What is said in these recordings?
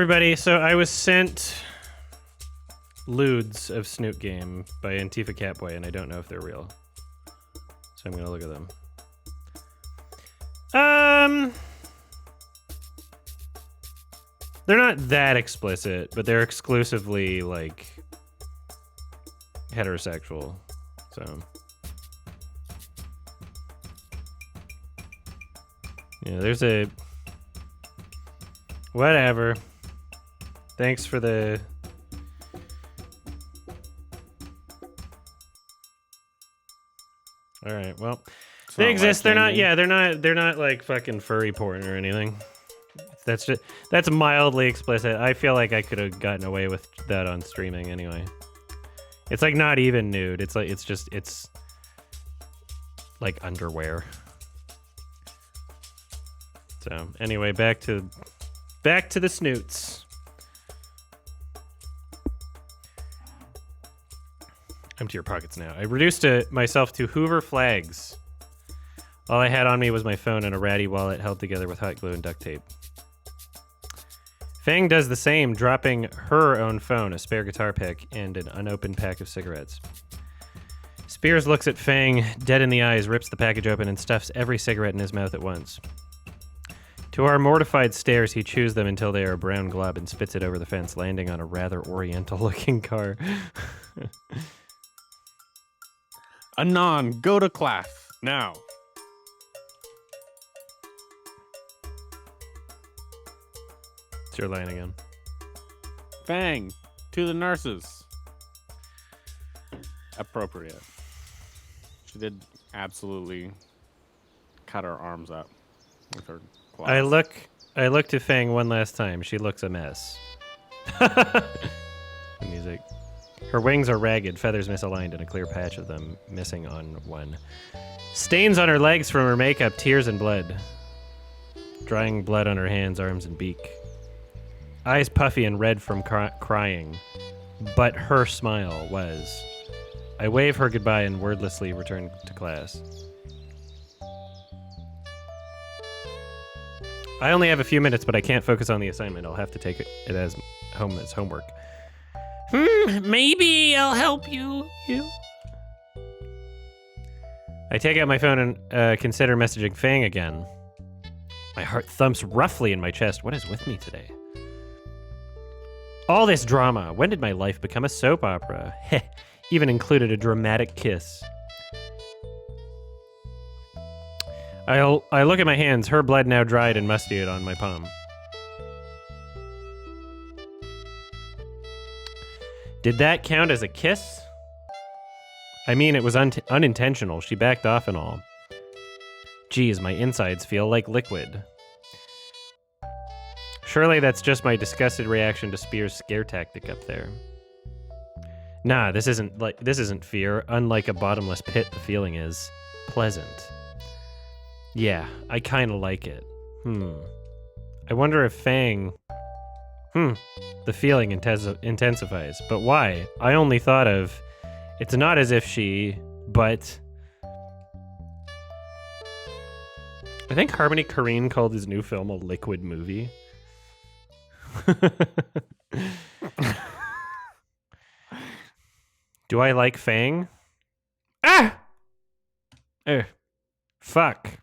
everybody. So I was sent lewds of Snoot game by Antifa Catboy, and I don't know if they're real. So I'm going to look at them. They're not that explicit, but they're exclusively, like, heterosexual. So... yeah, there's a... whatever. Thanks for the... Alright, well... they exist. They're not... yeah, they're not like fucking furry porn or anything. That's mildly explicit. I feel like I could have gotten away with that on streaming anyway. It's like not even nude. It's like it's like underwear. So anyway, back to the snoots. Empty your pockets now. I reduced myself to Hoover flags. All I had on me was my phone and a ratty wallet held together with hot glue and duct tape. Fang does the same, dropping her own phone, a spare guitar pick, and an unopened pack of cigarettes. Spears looks at Fang, dead in the eyes, rips the package open, and stuffs every cigarette in his mouth at once. To our mortified stares, he chews them until they are a brown glob and spits it over the fence, landing on a rather oriental-looking car. Anon, go to class, now. It's your line again. Fang, to the nurses. Appropriate. She did absolutely cut her arms up with her claws. I look to Fang one last time. She looks a mess. The music. Her wings are ragged, feathers misaligned, and a clear patch of them missing on one. Stains on her legs from her makeup, tears and blood. Drying blood on her hands, arms, and beak. Eyes puffy and red from crying. But her smile was. I wave her goodbye and wordlessly return to class. I only have a few minutes, but I can't focus on the assignment. I'll have to take it as homework. Maybe I'll help you. I take out my phone and consider messaging Fang again. My heart thumps roughly in my chest. What is with me today? All this drama. When did my life become a soap opera? Heh, even included a dramatic kiss. I look at my hands, her blood now dried and mustied on my palm. Did that count as a kiss? I mean, it was unintentional. She backed off and all. Geez, my insides feel like liquid. Surely that's just my disgusted reaction to Spears' scare tactic up there. Nah, this isn't fear. Unlike a bottomless pit, the feeling is pleasant. Yeah, I kinda like it. I wonder if Fang... The feeling intensifies. But why? I only thought of... It's not as if she... But... I think Harmony Korine called his new film a liquid movie. Do I like Fang? Ah! Fuck.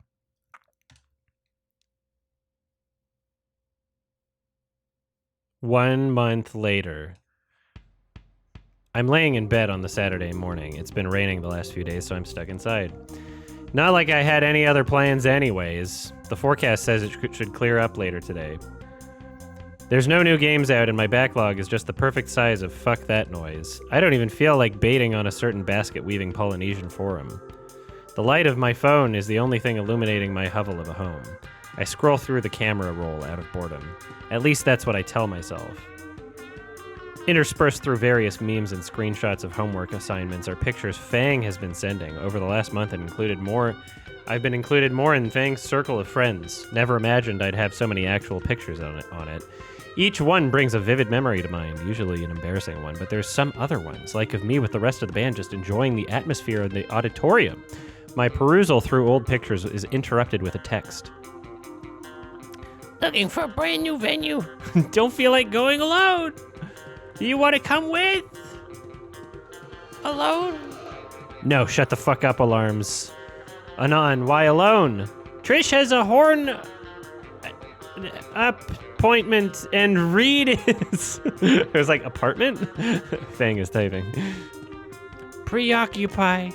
One month later. I'm laying in bed on the Saturday morning. It's been raining the last few days, so I'm stuck inside. Not like I had any other plans anyways. The forecast says it should clear up later today. There's no new games out, and my backlog is just the perfect size of fuck that noise. I don't even feel like baiting on a certain basket-weaving Polynesian forum. The light of my phone is the only thing illuminating my hovel of a home. I scroll through the camera roll out of boredom. At least that's what I tell myself. Interspersed through various memes and screenshots of homework assignments are pictures Fang has been sending. Over the last month, I've been included more in Fang's circle of friends. Never imagined I'd have so many actual pictures on it. Each one brings a vivid memory to mind, usually an embarrassing one, but there's some other ones, like of me with the rest of the band just enjoying the atmosphere of the auditorium. My perusal through old pictures is interrupted with a text. Looking for a brand new venue. Don't feel like going alone. You want to come with? Alone? No, shut the fuck up, alarms. Anon, why alone? Trish has a horn appointment and Reed is... It was like apartment? Fang is typing. Preoccupy.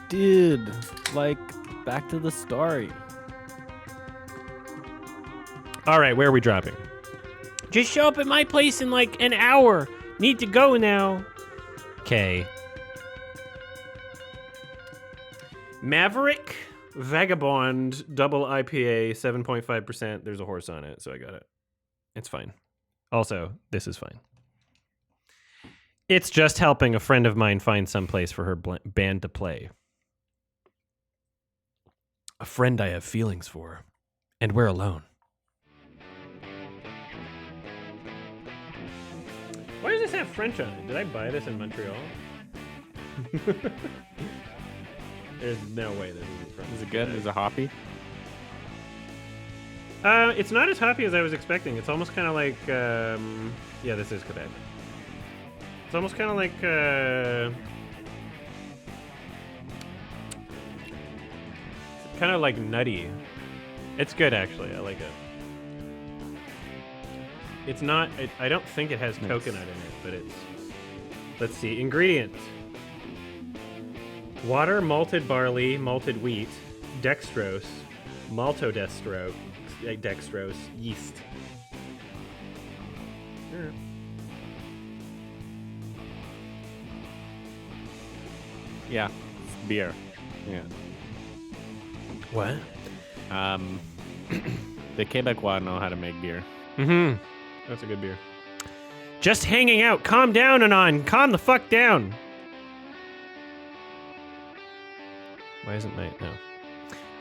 Dude, like, back to the story. All right, where are we dropping? Just show up at my place in like an hour. Need to go now. Okay. Maverick Vagabond double IPA 7.5%. There's a horse on it, so I got it. It's fine. Also, this is fine. It's just helping a friend of mine find some place for her band to play. A friend I have feelings for, and we're alone. Why does this have French on it? Did I buy this in Montreal? There's no way this isn't French. Is it good? Is it hoppy? It's not as hoppy as I was expecting. It's almost kind of like, yeah, this is Quebec. It's almost kind of like, kind of like nutty. It's good, actually. I like it. It's not, I don't think it has coconut in it, but it's, let's see, ingredients. Water, malted barley, malted wheat, dextrose, maltodextrose, dextrose, yeast. Yeah. Yeah, it's beer. Yeah. What? The Quebecois know how to make beer. Mm-hmm. That's a good beer. Just hanging out. Calm down, Anon. Calm the fuck down. Why isn't my... No.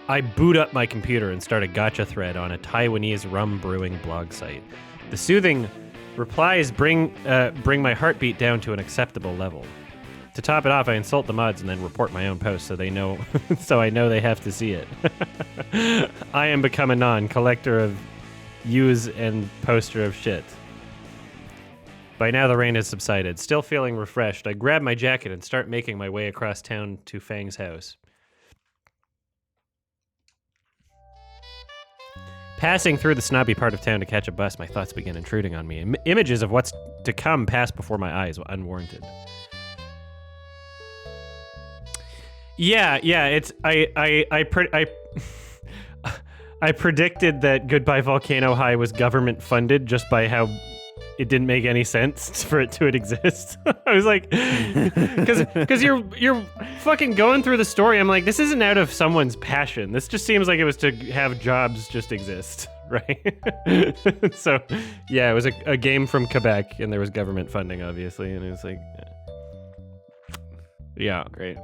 I boot up my computer and start a gotcha thread on a Taiwanese rum brewing blog site. The soothing replies bring my heartbeat down to an acceptable level. To top it off, I insult the mods and then report my own post so they know, so I know they have to see it. I am become Anon, collector of use and poster of shit. By now the rain has subsided. Still feeling refreshed, I grab my jacket and start making my way across town to Fang's house. Passing through the snobby part of town to catch a bus, my thoughts begin intruding on me. Images of what's to come pass before my eyes, unwarranted. Yeah, it's I predicted that Goodbye Volcano High was government funded just by how it didn't make any sense for it to exist. I was like, because you're fucking going through the story. I'm like, this isn't out of someone's passion. This just seems like it was to have jobs just exist, right? So, yeah, it was a game from Quebec, and there was government funding, obviously, and it was like, yeah, Great.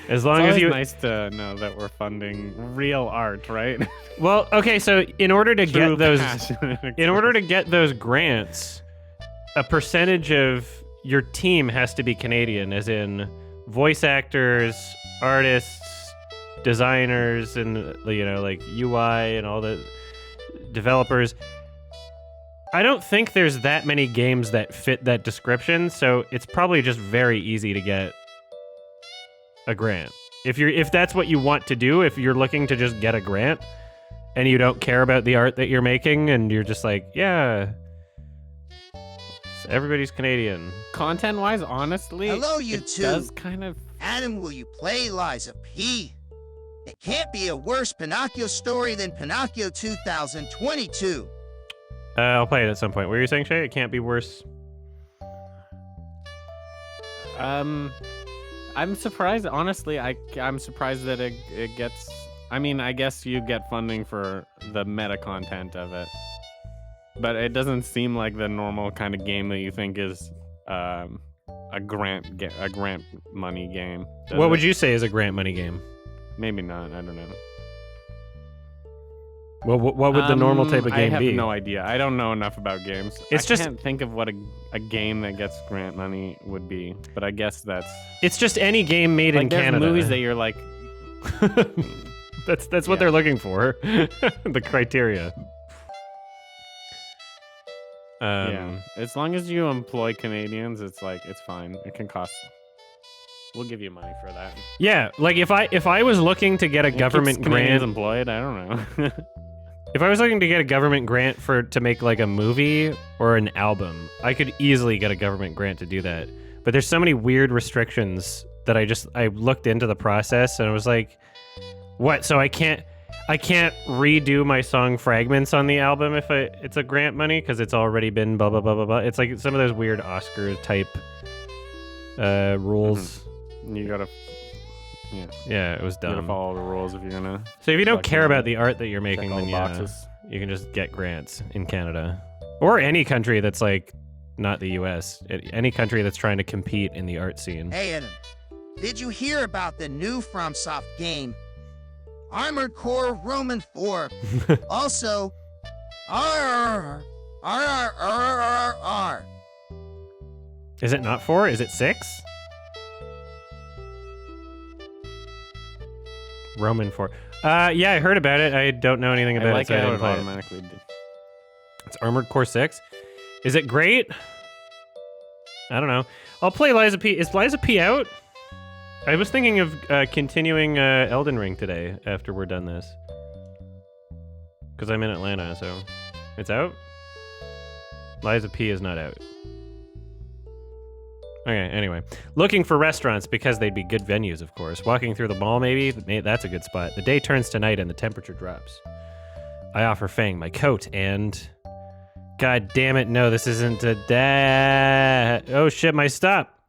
as long as you. It's nice to know that we're funding real art, right? Well, okay, so in order to True get those, passion. in order to get those grants, a percentage of your team has to be Canadian, as in voice actors, artists, designers, and like UI and all the developers. I don't think there's that many games that fit that description, so it's probably just very easy to get a grant. If that's what you want to do, if you're looking to just get a grant and you don't care about the art that you're making and you're just like, yeah, everybody's Canadian. Content-wise, honestly, Hello, you it two. does kind of... Adam, will you play Liza P? It can't be a worse Pinocchio story than Pinocchio 2022. I'll play it at some point. What were you saying, Shea? It can't be worse. I'm surprised, honestly. I'm surprised that it gets... I mean, I guess you get funding for the meta content of it. But it doesn't seem like the normal kind of game that you think is a grant money game. What would you say is a grant money game? Maybe not. I don't know. Well, what would the normal type of game be? I have be? no idea. I don't know enough about games. It's I just- can't think of what a game that gets grant money would be. But I guess that's It's just any game made in there's Canada. movies that you're like, That's what they're looking for. The criteria. Yeah. As long as you employ Canadians, it's fine. It can cost. We'll give you money for that. Yeah, like if I was looking to get a government Canadians grant, employed. I don't know. if I was looking to get a government grant to make like a movie or an album, I could easily get a government grant to do that. But there's so many weird restrictions that I looked into the process and I was like, what? So I can't redo my song fragments on the album if it's a grant money because it's already been blah blah blah blah blah. It's like some of those weird Oscar type rules. You gotta. Yeah, it was dumb. You gotta follow the rules if you're gonna. So if you don't care about the art that you're making, then you can just get grants in Canada or any country that's like not the U.S. Any country that's trying to compete in the art scene. Hey, Adam, did you hear about the new FromSoft game, Armored Core Roman 4? Also, R. Is it not 4? Is it 6? Roman 4. Yeah, I heard about it. I don't know anything about it, so I didn't play it. Automatically did. It's Armored Core 6. Is it great? I don't know. I'll play Liza P. Is Liza P out? I was thinking of continuing Elden Ring today after we're done this. Because I'm in Atlanta, so... It's out? Liza P is not out. Okay, anyway. Looking for restaurants because they'd be good venues, of course. Walking through the mall, maybe? That's a good spot. The day turns to night and the temperature drops. I offer Fang my coat and... God damn it, no, this isn't a oh shit, my stop.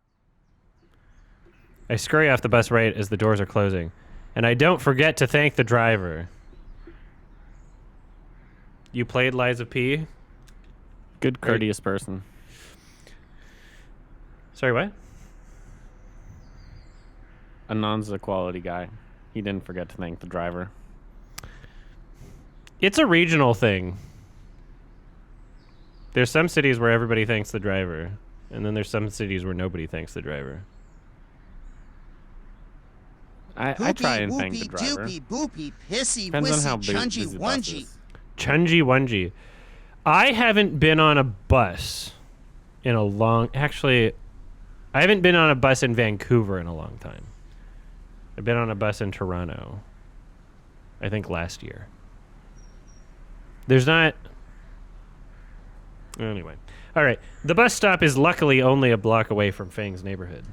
I scurry off the bus right as the doors are closing. And I don't forget to thank the driver. You played Liza P? Good, courteous person. Sorry, what? Anon's a quality guy. He didn't forget to thank the driver. It's a regional thing. There's some cities where everybody thanks the driver, and then there's some cities where nobody thanks the driver. I try and thank the driver. Doopy, boopy, pissy, Depends on how wissy, chungy, busy the bus wungy. is. Chungy Wungy. I haven't been on a bus in a long... Actually, I haven't been on a bus in Vancouver in a long time. I've been on a bus in Toronto. I think last year. There's not... Anyway. All right. The bus stop is luckily only a block away from Fang's neighborhood.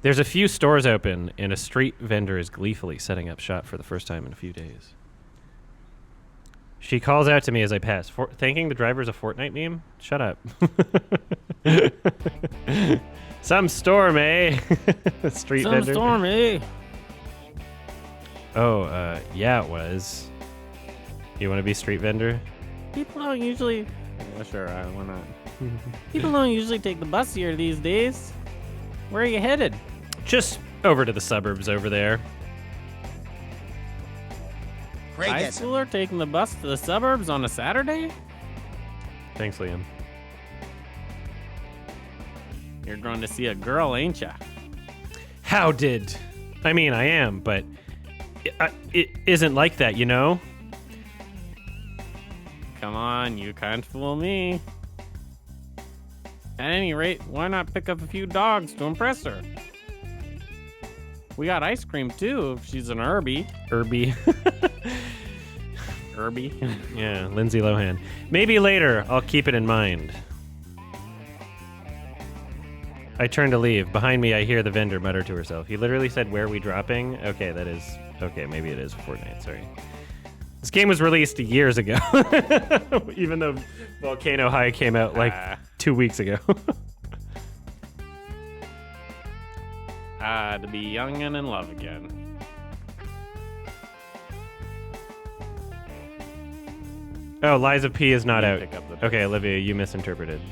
There's a few stores open, and a street vendor is gleefully setting up shop for the first time in a few days. She calls out to me as I pass. Thanking the driver's a Fortnite meme? Shut up. Some storm, eh? Street vendor. Some storm, eh? Oh, yeah, it was. You want to be street vendor? People don't usually... Yeah, sure, why not? People don't usually take the bus here these days. Where are you headed? Just over to the suburbs over there. Craig High has schooler taking the bus to the suburbs on a Saturday? Thanks, Liam. You're going to see a girl, ain't ya? How did? I mean, I am, but it isn't like that, you know? Come on, you can't fool me. At any rate, why not pick up a few dogs to impress her? We got ice cream too, if she's an Herbie. Herbie. Herbie? Yeah, Lindsay Lohan. Maybe later, I'll keep it in mind. I turn to leave. Behind me, I hear the vendor mutter to herself. He literally said, "Where are we dropping?" Okay, that is... Okay, maybe it is Fortnite, sorry. This game was released years ago. Even though Volcano High came out like 2 weeks ago. To be young and in love again. Oh, Liza P is not out. Pick up the pace. Okay, Olivia, you misinterpreted.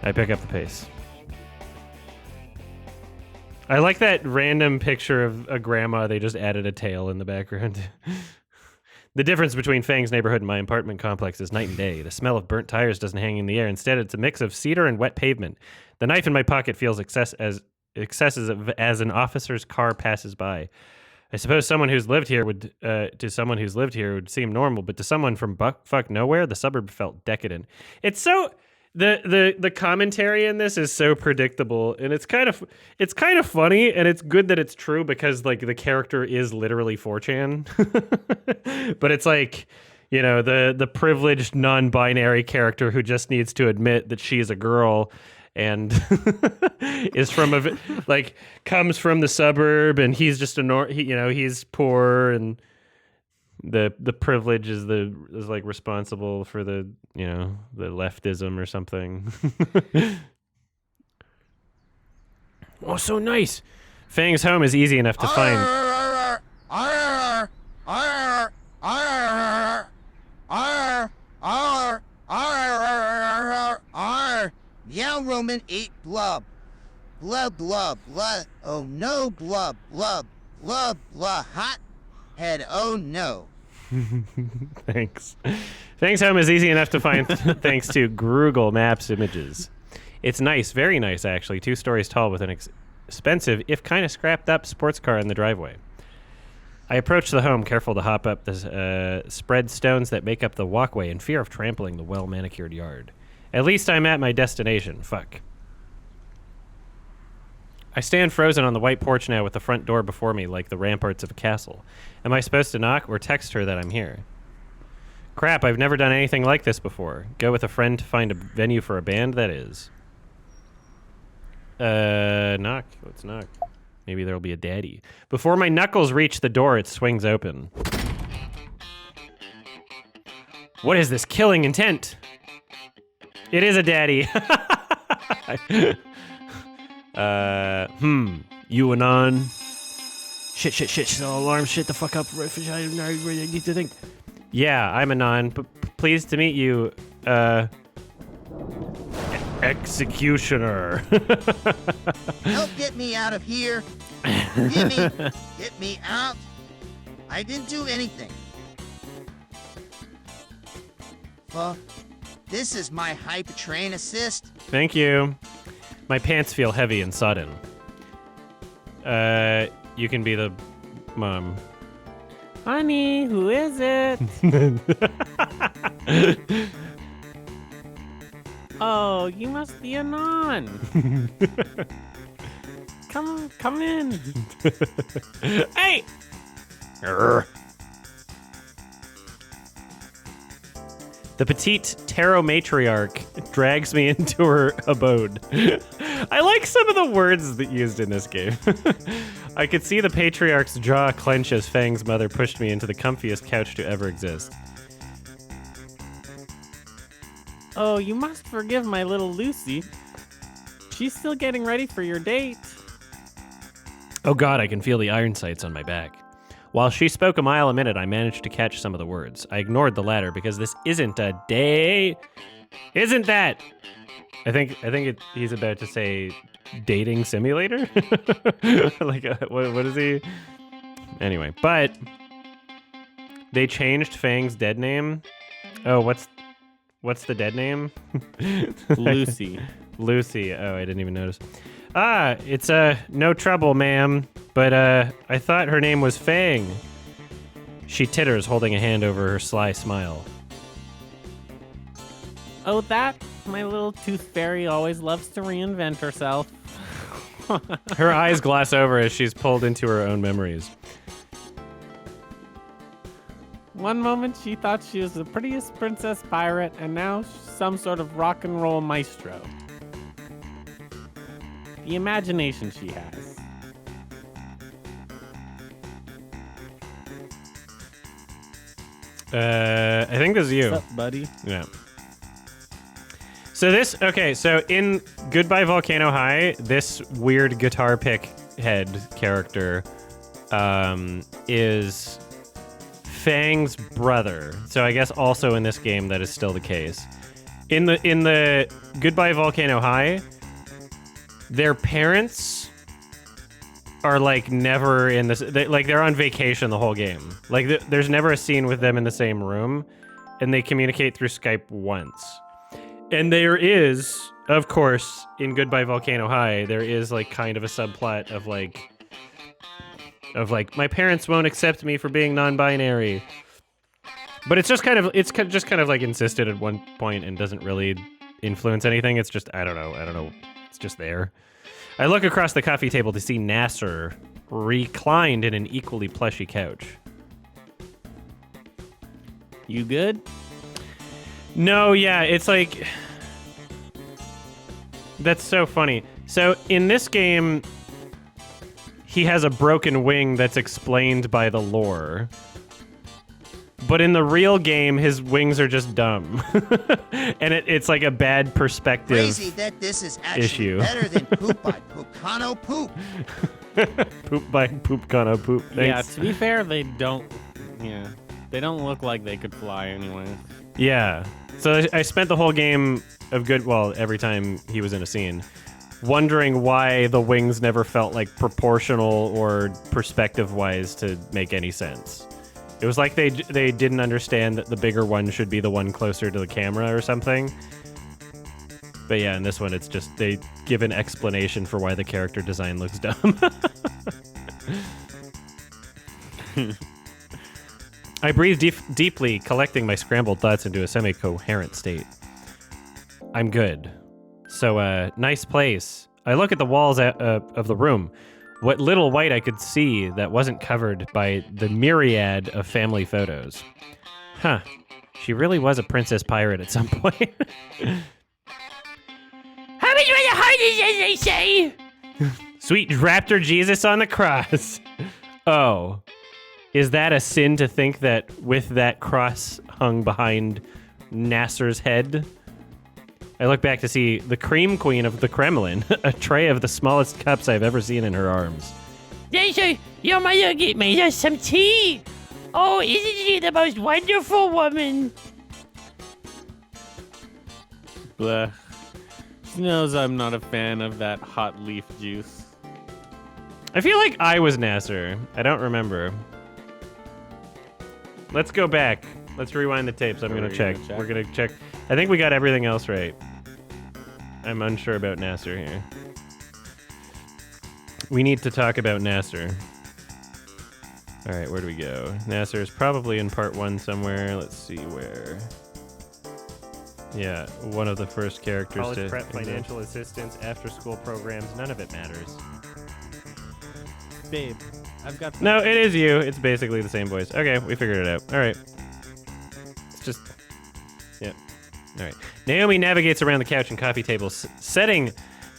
I pick up the pace. I like that random picture of a grandma. They just added a tail in the background. The difference between Fang's neighborhood and my apartment complex is night and day. The smell of burnt tires doesn't hang in the air. Instead, it's a mix of cedar and wet pavement. The knife in my pocket feels excessive as an officer's car passes by. I suppose someone who's lived here would seem normal, but to someone from fuck nowhere, the suburb felt decadent. It's so the commentary in this is so predictable, and it's kind of funny, and it's good that it's true because like the character is literally 4chan, but it's like, you know, the privileged non-binary character who just needs to admit that she's a girl and is from comes from the suburb, and he's just he's poor, and the privilege is like responsible for the leftism or something. Oh, so nice. Fang's home is easy enough to find. Yeah, Roman, eat blub. Blub, blub, blub. Oh no, blub, blub, blub, blub. Hot head, oh no. Thanks. Fang's home is easy enough to find thanks to Google Maps images. It's nice, very nice actually. 2 stories tall with an expensive, if kind of scrapped up, sports car in the driveway. I approach the home, careful to hop up the spread stones that make up the walkway in fear of trampling the well-manicured yard. At least I'm at my destination. Fuck. I stand frozen on the white porch now with the front door before me like the ramparts of a castle. Am I supposed to knock or text her that I'm here? Crap, I've never done anything like this before. Go with a friend to find a venue for a band, that is. Knock. Let's knock. Maybe there'll be a daddy. Before my knuckles reach the door, it swings open. What is this killing intent? It is a daddy. You and on. Shit, alarm, shit the fuck up. I need to think. Yeah, I'm Anon, but pleased to meet you, Executioner. Help get me out of here. Get me out. I didn't do anything. Well, this is my hype train assist. Thank you. My pants feel heavy and sodden. You can be the mom. Honey, who is it? Oh, you must be Anon. Come in. Hey! The petite tarot matriarch drags me into her abode. I like some of the words that used in this game. I could see the patriarch's jaw clench as Fang's mother pushed me into the comfiest couch to ever exist. Oh, you must forgive my little Lucy. She's still getting ready for your date. Oh God, I can feel the iron sights on my back. While she spoke a mile a minute, I managed to catch some of the words. I ignored the latter because this isn't a day. Isn't that? I think he's about to say dating simulator. Like what is he? Anyway, but they changed Fang's dead name. Oh, what's the dead name? Lucy. Lucy. Oh, I didn't even notice. It's no trouble, ma'am. But I thought her name was Fang. She titters, holding a hand over her sly smile. Oh, that my little tooth fairy always loves to reinvent herself. Her eyes gloss over as she's pulled into her own memories. One moment she thought she was the prettiest princess pirate, and now some sort of rock and roll maestro. The imagination she has. I think this is you. What's up, buddy? Yeah. So in Goodbye Volcano High, this weird guitar pick head character is Fang's brother. So I guess also in this game that is still the case. In the Goodbye Volcano High, their parents are like never in this. They're on vacation the whole game. Like there's never a scene with them in the same room, and they communicate through Skype once. And there is, of course, in Goodbye Volcano High, there is like kind of a subplot of like of like, my parents won't accept me for being non-binary. But it's just kind of like insisted at one point and doesn't really influence anything. It's just, I don't know. It's just there. I look across the coffee table to see Nasser reclined in an equally plushy couch. You good? No, yeah, it's like... That's so funny. So, in this game, he has a broken wing that's explained by the lore. But in the real game, his wings are just dumb. And it's like a bad perspective Crazy that this is actually issue. better than Poop by Poopcano Poop. Poop by Poopcano Poop. Thanks. Yeah, to be fair, they don't look like they could fly anyway. Yeah. So I spent the whole game of every time he was in a scene, wondering why the wings never felt like proportional or perspective-wise to make any sense. It was like they didn't understand that the bigger one should be the one closer to the camera or something. But yeah, in this one, it's just they give an explanation for why the character design looks dumb. I breathe deeply, collecting my scrambled thoughts into a semi-coherent state. I'm good. So, nice place. I look at the walls of the room. What little white I could see that wasn't covered by the myriad of family photos. Huh. She really was a princess pirate at some point. How much was the heart is, as they say? Sweet raptor Jesus on the cross. Oh. Is that a sin to think that with that cross hung behind Nasser's head? I look back to see the cream queen of the Kremlin, a tray of the smallest cups I've ever seen in her arms. Nasser, your mother made us some tea. Oh, isn't she the most wonderful woman? Blech. She knows I'm not a fan of that hot leaf juice. I feel like I was Nasser. I don't remember. Let's go back. Let's rewind the tapes. I'm going to check. We're going to check. I think we got everything else right. I'm unsure about Nasser here. We need to talk about Nasser. All right, where do we go? Nasser is probably in part 1 somewhere. Let's see where. Yeah, one of the first characters College to prep, financial assistance, after-school programs, none of it matters. Babe, I've got... No, it is you. It's basically the same voice. Okay, we figured it out. All right. It's just... Yeah. All right. Naomi navigates around the couch and coffee table, setting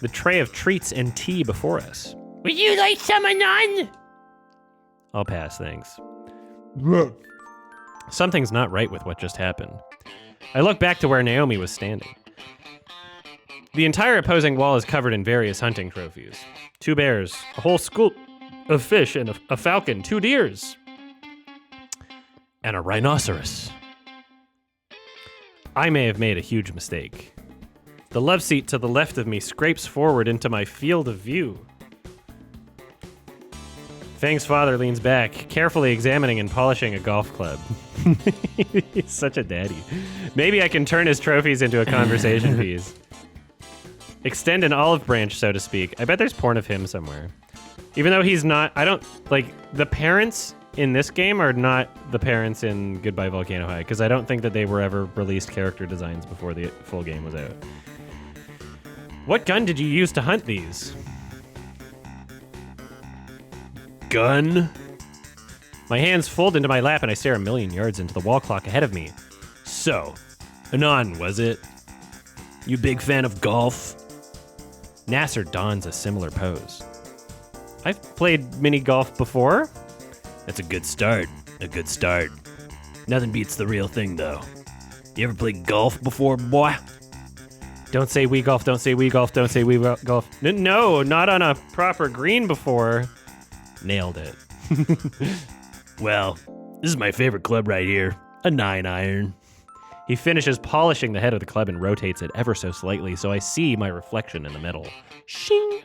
the tray of treats and tea before us. Would you like some anon? I'll pass, thanks. Something's not right with what just happened. I look back to where Naomi was standing. The entire opposing wall is covered in various hunting trophies. 2 bears, a whole school of fish, and a falcon, 2 deers, and a rhinoceros. I may have made a huge mistake. The love seat to the left of me scrapes forward into my field of view. Fang's father leans back, carefully examining and polishing a golf club. He's such a daddy. Maybe I can turn his trophies into a conversation piece. Extend an olive branch, so to speak. I bet there's porn of him somewhere. Even though he's not, I don't, like, the parents in this game are not the parents in Goodbye Volcano High, because I don't think that they were ever released character designs before the full game was out. What gun did you use to hunt these? Gun? My hands fold into my lap and I stare a million yards into the wall clock ahead of me. So, Anon, was it? You big fan of golf? Nasser dons a similar pose. I've played mini golf before. That's a good start. A good start. Nothing beats the real thing, though. You ever played golf before, boy? Don't say Wii golf, don't say Wii golf, don't say Wii golf. No, not on a proper green before. Nailed it. Well, this is my favorite club right here. A 9-iron. He finishes polishing the head of the club and rotates it ever so slightly so I see my reflection in the metal. Shing!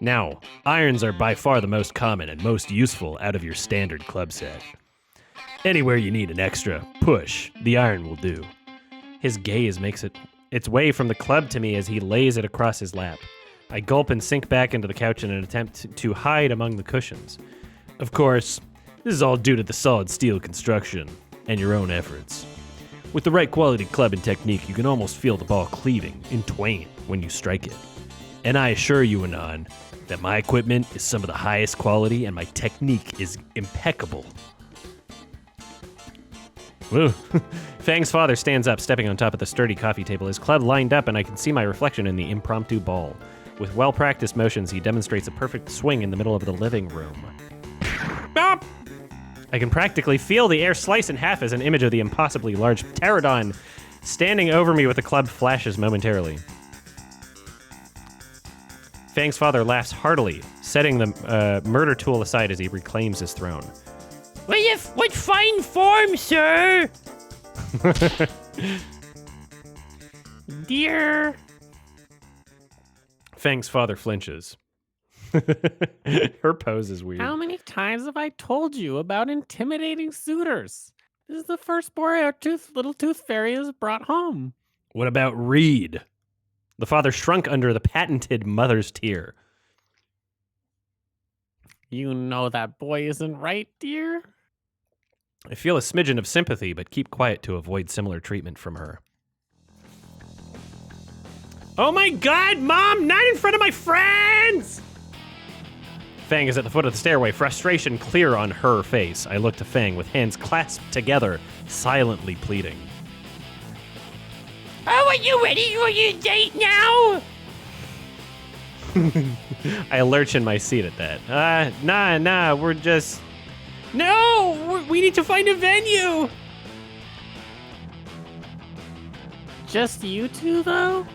Now, irons are by far the most common and most useful out of your standard club set. Anywhere you need an extra push, the iron will do. His gaze makes its way from the club to me as he lays it across his lap. I gulp and sink back into the couch in an attempt to hide among the cushions. Of course, this is all due to the solid steel construction and your own efforts. With the right quality club and technique, you can almost feel the ball cleaving in twain when you strike it. And I assure you, Anon, that my equipment is some of the highest quality and my technique is impeccable. Woo. Fang's father stands up, stepping on top of the sturdy coffee table, his club lined up, and I can see my reflection in the impromptu ball. With well-practiced motions, he demonstrates a perfect swing in the middle of the living room. Bop! I can practically feel the air slice in half as an image of the impossibly large pterodon standing over me with the club flashes momentarily. Fang's father laughs heartily, setting the murder tool aside as he reclaims his throne. What fine form, sir! Dear. Fang's father flinches. Her pose is weird. How many times have I told you about intimidating suitors? This is the first boy our little tooth fairy has brought home. What about Reed? The father shrunk under the patented mother's tear. You know that boy isn't right, dear? I feel a smidgen of sympathy, but keep quiet to avoid similar treatment from her. Oh my God, Mom! Not in front of my friends! Fang is at the foot of the stairway, frustration clear on her face. I look to Fang with hands clasped together, silently pleading. Oh, are you ready for your date now? I lurch in my seat at that. Nah, we're just... No! We need to find a venue! Just you two, though?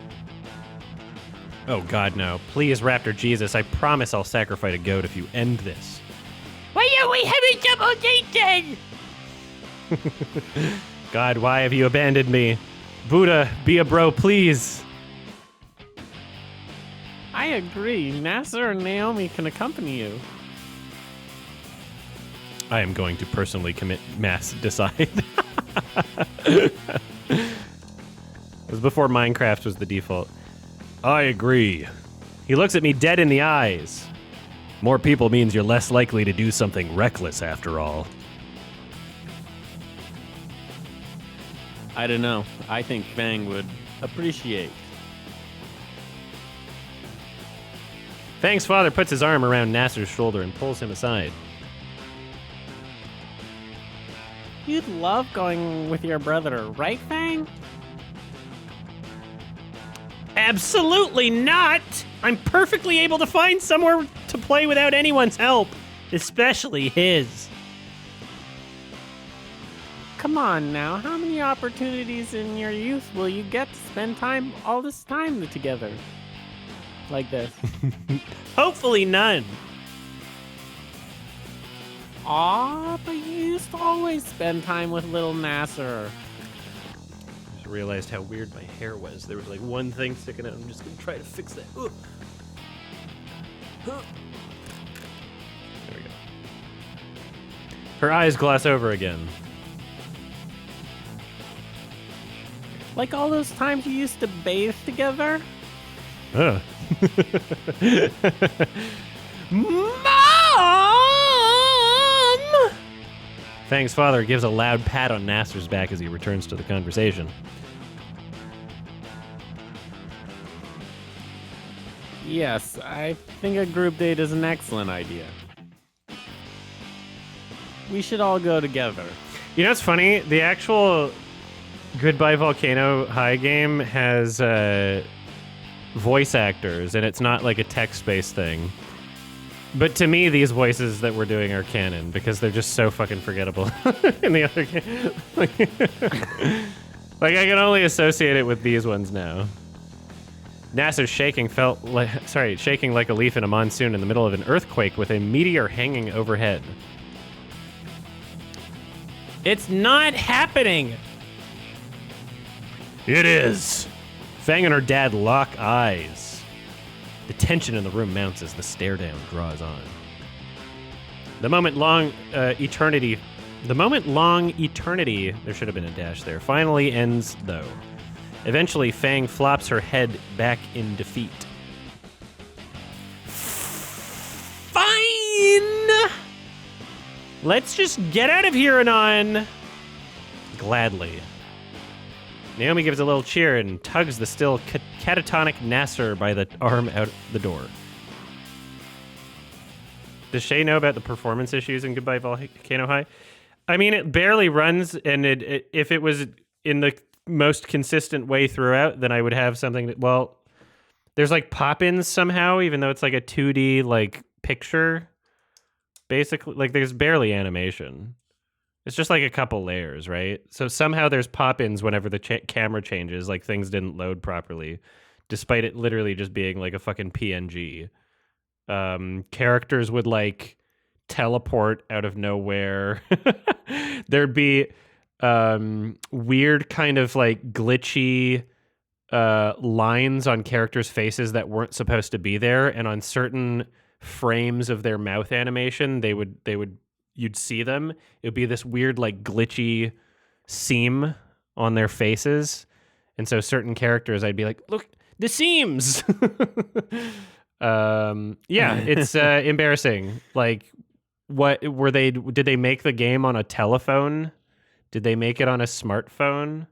Oh God, no. Please, Raptor Jesus, I promise I'll sacrifice a goat if you end this. Why don't we have a double date then? God, why have you abandoned me? Buddha, be a bro, please. I agree. Nasser and Naomi can accompany you. I am going to personally commit mass decide. It was before Minecraft was the default. I agree. He looks at me dead in the eyes. More people means you're less likely to do something reckless after all. I don't know. I think Fang would appreciate. Fang's father puts his arm around Nasser's shoulder and pulls him aside. You'd love going with your brother, right, Fang? Absolutely not! I'm perfectly able to find somewhere to play without anyone's help, especially his. Come on now, how many opportunities in your youth will you get to spend all this time together? Like this. Hopefully none. Aw, but you used to always spend time with little Nasser. I just realized how weird my hair was. There was like one thing sticking out. I'm just gonna try to fix that. Ugh. Huh. There we go. Her eyes gloss over again. Like all those times you used to bathe together? Ugh. Mom! Fang's father gives a loud pat on Nasser's back as he returns to the conversation. Yes, I think a group date is an excellent idea. We should all go together. You know what's funny? The actual Goodbye Volcano High game has voice actors, and it's not like a text-based thing. But to me, these voices that we're doing are canon because they're just so fucking forgettable in the other game. Like I can only associate it with these ones now. Nasser's shaking like a leaf in a monsoon in the middle of an earthquake with a meteor hanging overhead. It's not happening. It is. Fang and her dad lock eyes. The tension in the room mounts as the stare down draws on. The moment long eternity, there should have been a dash there, finally ends though. Eventually, Fang flops her head back in defeat. Fine! Let's just get out of here, Anon. Gladly. Naomi gives a little cheer and tugs the still catatonic Nasser by the arm out the door. Does Shea know about the performance issues in Goodbye Volcano High? I mean, it barely runs, and if it was in the most consistent way throughout, then I would have something that, well, there's like pop-ins somehow, even though it's like a 2D like picture. Basically, like there's barely animation. It's just like a couple layers, right? So somehow there's pop-ins whenever the camera changes, like things didn't load properly, despite it literally just being like a fucking PNG. Characters would like teleport out of nowhere. There'd be weird kind of like glitchy lines on characters' faces that weren't supposed to be there, and on certain frames of their mouth animation, you'd see them. It would be this weird, like, glitchy seam on their faces. And so certain characters, I'd be like, look, the seams! Yeah, it's embarrassing. Like, did they make the game on a telephone? Did they make it on a smartphone?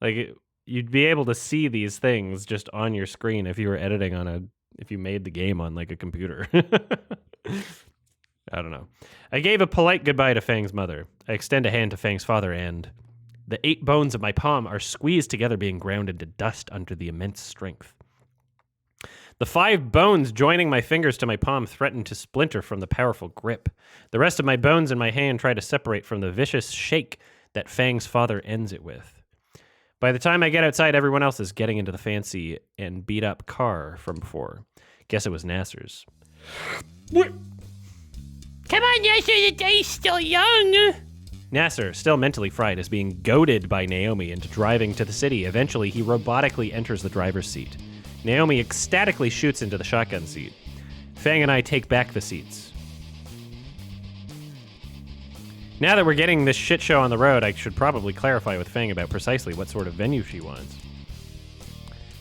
Like, you'd be able to see these things just on your screen if you were editing if you made the game on, like, a computer. I don't know. I gave a polite goodbye to Fang's mother. I extend a hand to Fang's father, and the 8 bones of my palm are squeezed together, being ground into dust under the immense strength. The 5 bones joining my fingers to my palm threaten to splinter from the powerful grip. The rest of my bones in my hand try to separate from the vicious shake that Fang's father ends it with. By the time I get outside, everyone else is getting into the fancy and beat-up car from before. Guess it was Nasser's. What? Come on, Nasser, the day's still young. Nasser, still mentally fried, is being goaded by Naomi into driving to the city. Eventually, he robotically enters the driver's seat. Naomi ecstatically shoots into the shotgun seat. Fang and I take back the seats. Now that we're getting this shit show on the road, I should probably clarify with Fang about precisely what sort of venue she wants.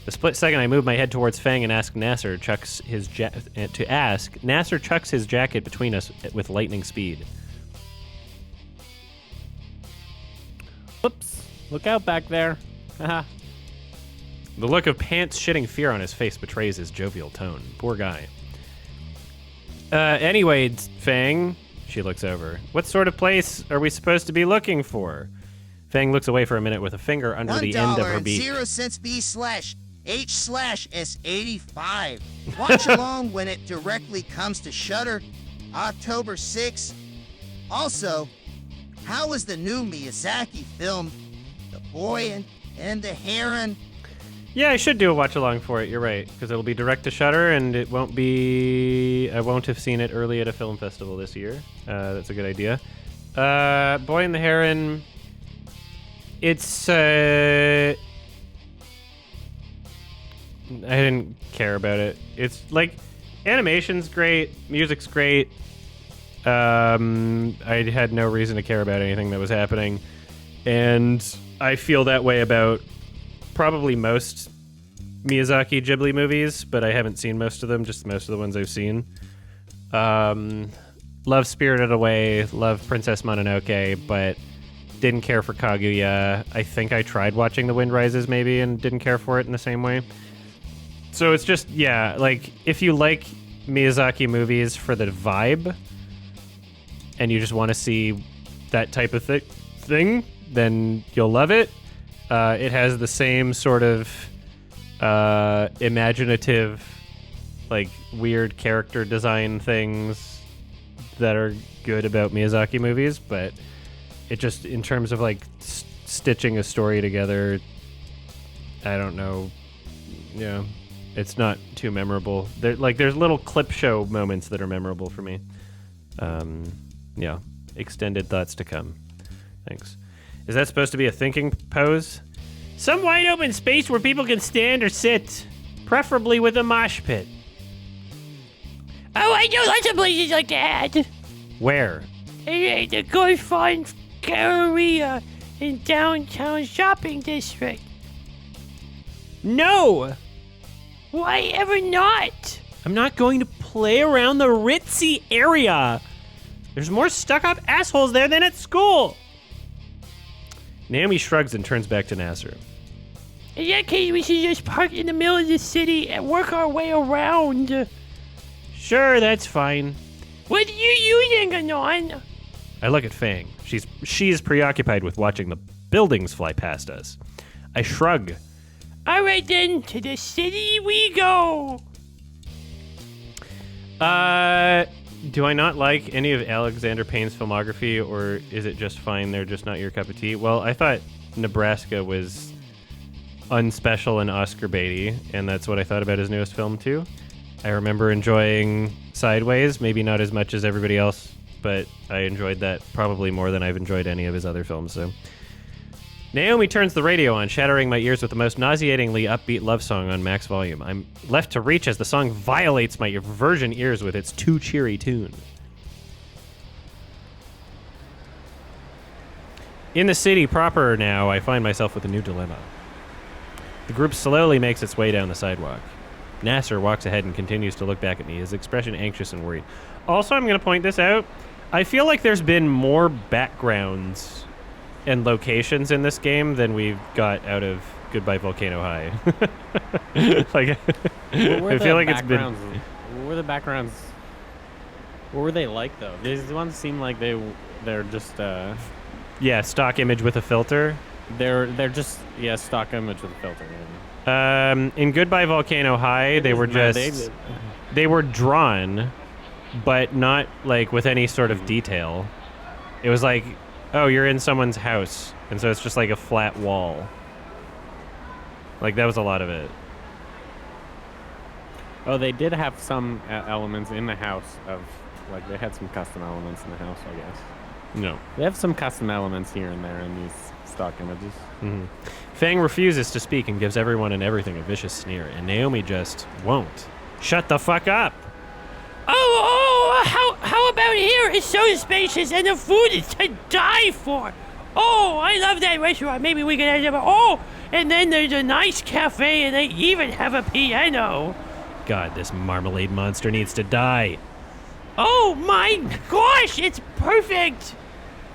The split second I move my head towards Fang and ask Nasser chucks his Nasser chucks his jacket between us with lightning speed. Whoops. Look out back there. Haha. The look of pants-shitting fear on his face betrays his jovial tone. Poor guy. Anyway, Fang, she looks over. What sort of place are we supposed to be looking for? Fang looks away for a minute with a finger under the end of her beak. $0 B/H/S85. Watch along when it directly comes to Shudder, October 6th. Also, how was the new Miyazaki film, The Boy and the Heron? Yeah, I should do a watch along for it. You're right, because it'll be direct to Shudder, and I won't have seen it early at a film festival this year. That's a good idea. Boy and the Heron. It's I didn't care about it. It's like animation's great, music's great. I had no reason to care about anything that was happening, and I feel that way about probably most Miyazaki Ghibli movies, but I haven't seen most of them, just most of the ones I've seen. Love Spirited Away, love Princess Mononoke, but didn't care for Kaguya. I think I tried watching The Wind Rises maybe and didn't care for it in the same way. So it's just, yeah, like, if you like Miyazaki movies for the vibe and you just want to see that type of thing, then you'll love it. It has the same sort of imaginative, like, weird character design things that are good about Miyazaki movies, but it just, in terms of, like, stitching a story together, I don't know. Yeah, it's not too memorable. There's little clip show moments that are memorable for me. Yeah, extended thoughts to come. Thanks. Is that supposed to be a thinking pose? Some wide open space where people can stand or sit, preferably with a mosh pit. Oh, I know lots of places like that. Where? The Golfon Galleria in downtown shopping district. No! Why ever not? I'm not going to play around the ritzy area. There's more stuck-up assholes there than at school. Naomi shrugs and turns back to Nasser. In that case, we should just park in the middle of the city and work our way around. Sure, that's fine. What are you using, Anon? I look at Fang. She's preoccupied with watching the buildings fly past us. I shrug. All right then, to the city we go. Do I not like any of Alexander Payne's filmography, or is it just fine? They're just not your cup of tea? Well, I thought Nebraska was unspecial and Oscar baity, and that's what I thought about his newest film too. I remember enjoying Sideways, maybe not as much as everybody else, but I enjoyed that probably more than I've enjoyed any of his other films. So Naomi turns the radio on, shattering my ears with the most nauseatingly upbeat love song on max volume. I'm left to reach as the song violates my virgin ears with its too cheery tune. In the city proper now, I find myself with a new dilemma. The group slowly makes its way down the sidewalk. Nasser walks ahead and continues to look back at me, his expression anxious and worried. Also, I'm going to point this out. I feel like there's been more backgrounds and locations in this game than we've got out of Goodbye Volcano High. Like, I feel like it's been... What were the backgrounds? What were they like, though? These ones seem like they're just... Yeah, stock image with a filter. They're just, yeah, stock image with a filter. In Goodbye Volcano High, they were just... They were drawn, but not, like, with any sort of detail. It was like... Oh, you're in someone's house, and so it's just like a flat wall. Like, that was a lot of it. Oh, they did have some elements in the house of, like, they had some custom elements in the house, I guess. No. They have some custom elements here and there in these stock images. Mm-hmm. Fang refuses to speak and gives everyone and everything a vicious sneer, and Naomi just won't. Shut the fuck up! How about here? It's so spacious and the food is to die for. Oh, I love that restaurant. Maybe we can have and then there's a nice cafe and they even have a piano. God, this marmalade monster needs to die. Oh my gosh, it's perfect.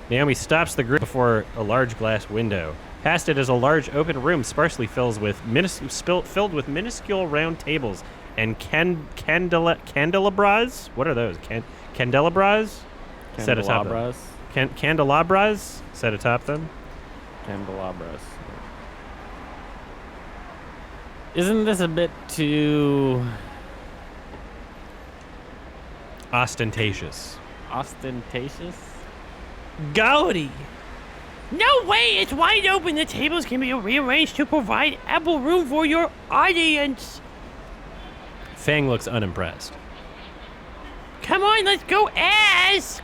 Naomi stops the group before a large glass window. Past it is a large open room sparsely filled with minuscule round tables and candelabras? What are those? Candelabras? Set atop them. Candelabras? Set atop them? Candelabras. Isn't this a bit too... ostentatious? Ostentatious? Gaudy. No way, it's wide open. The tables can be rearranged to provide ample room for your audience. Fang looks unimpressed. Come on, let's go ask.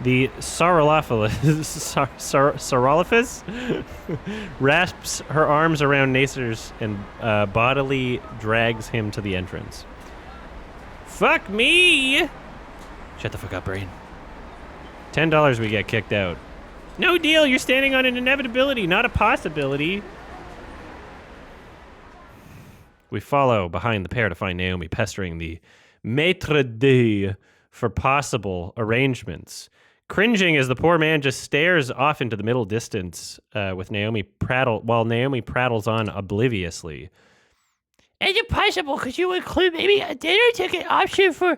The Saurolophus rasps her arms around Nasser's and bodily drags him to the entrance. Fuck me. Shut the fuck up, Brain. $10 we get kicked out. No deal, you're standing on an inevitability, not a possibility. We follow behind the pair to find Naomi pestering the maître d' for possible arrangements. Cringing as the poor man just stares off into the middle distance while Naomi prattles on obliviously. Is it possible? Could you include maybe a dinner ticket option for...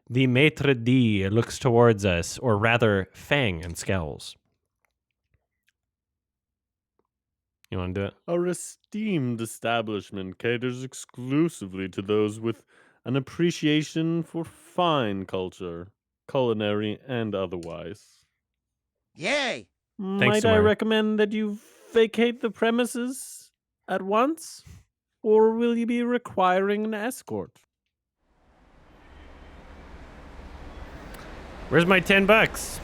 The maître d' looks towards us, or rather, Fang, and scowls. You want to do it? Our esteemed establishment caters exclusively to those with an appreciation for fine culture, culinary and otherwise. Yay! Might I Tamara. recommend that you vacate the premises at once? Or will you be requiring an escort? Where's my $10?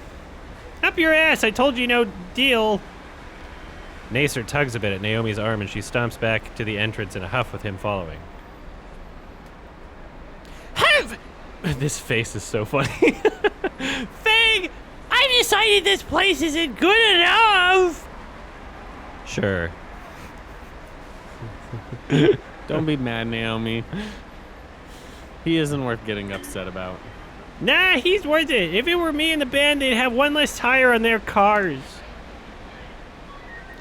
Up your ass, I told you no deal. Nasser tugs a bit at Naomi's arm and she stomps back to the entrance in a huff with him following. Have! This face is so funny. Fang! I've decided this place isn't good enough! Sure. Don't be mad, Naomi. He isn't worth getting upset about. Nah, he's worth it. If it were me and the band, they'd have one less tire on their cars.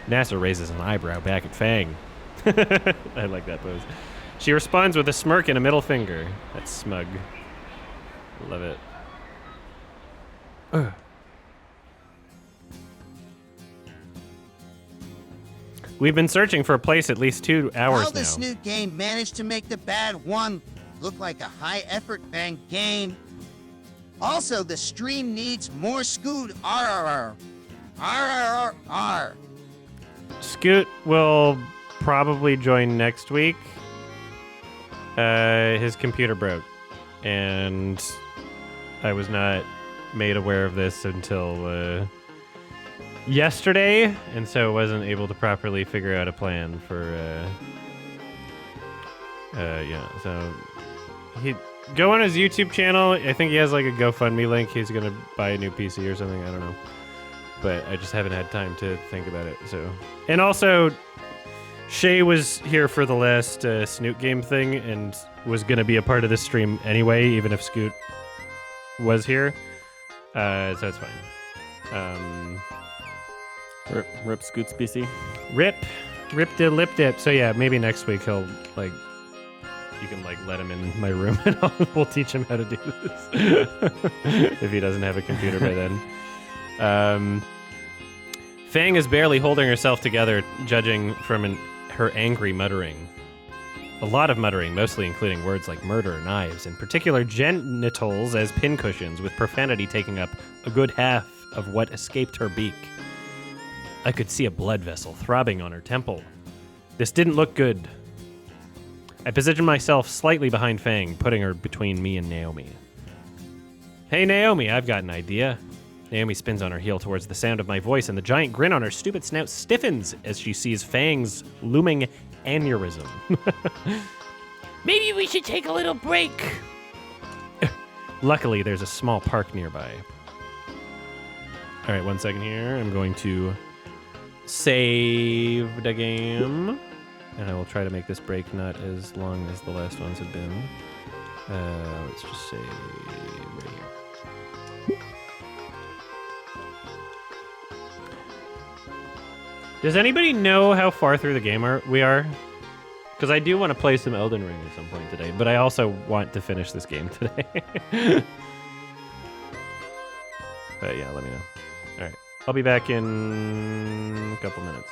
NASA raises an eyebrow back at Fang. I like that pose. She responds with a smirk and a middle finger. That's smug. Love it. Ugh. We've been searching for a place at least 2 hours How the now. Snoot game managed to make the bad one look like a high-effort Fang game. Also, the stream needs more Scoot RRR. RRR. Scoot will probably join next week. His computer broke, and I was not made aware of this until yesterday, and so wasn't able to properly figure out a plan for yeah. So he go on his YouTube channel. I think he has like a GoFundMe link. He's gonna buy a new PC or something. I don't know, but I just haven't had time to think about it. So, and also, Shea was here for the last Snoot game thing and was gonna be a part of this stream anyway, even if Scoot was here. So it's fine. Rip Scoot's PC. Rip de lip dip. So yeah, maybe next week he'll like, you can like let him in my room and we'll teach him how to do this if he doesn't have a computer by then. Fang is barely holding herself together, judging from her angry muttering. A lot of muttering, mostly including words like murder, knives, in particular genitals as pincushions, with profanity taking up a good half of what escaped her beak. I could see a blood vessel throbbing on her temple. This didn't look good. I positioned myself slightly behind Fang, putting her between me and Naomi. Hey Naomi, I've got an idea. Naomi spins on her heel towards the sound of my voice, and the giant grin on her stupid snout stiffens as she sees Fang's looming aneurysm. Maybe we should take a little break. Luckily, there's a small park nearby. All right, 1 second here. I'm going to save the game, and I will try to make this break not as long as the last ones have been. Let's just save right here. Does anybody know how far through the game we are? Because I do want to play some Elden Ring at some point today, but I also want to finish this game today. But yeah, let me know. All right, I'll be back in a couple minutes.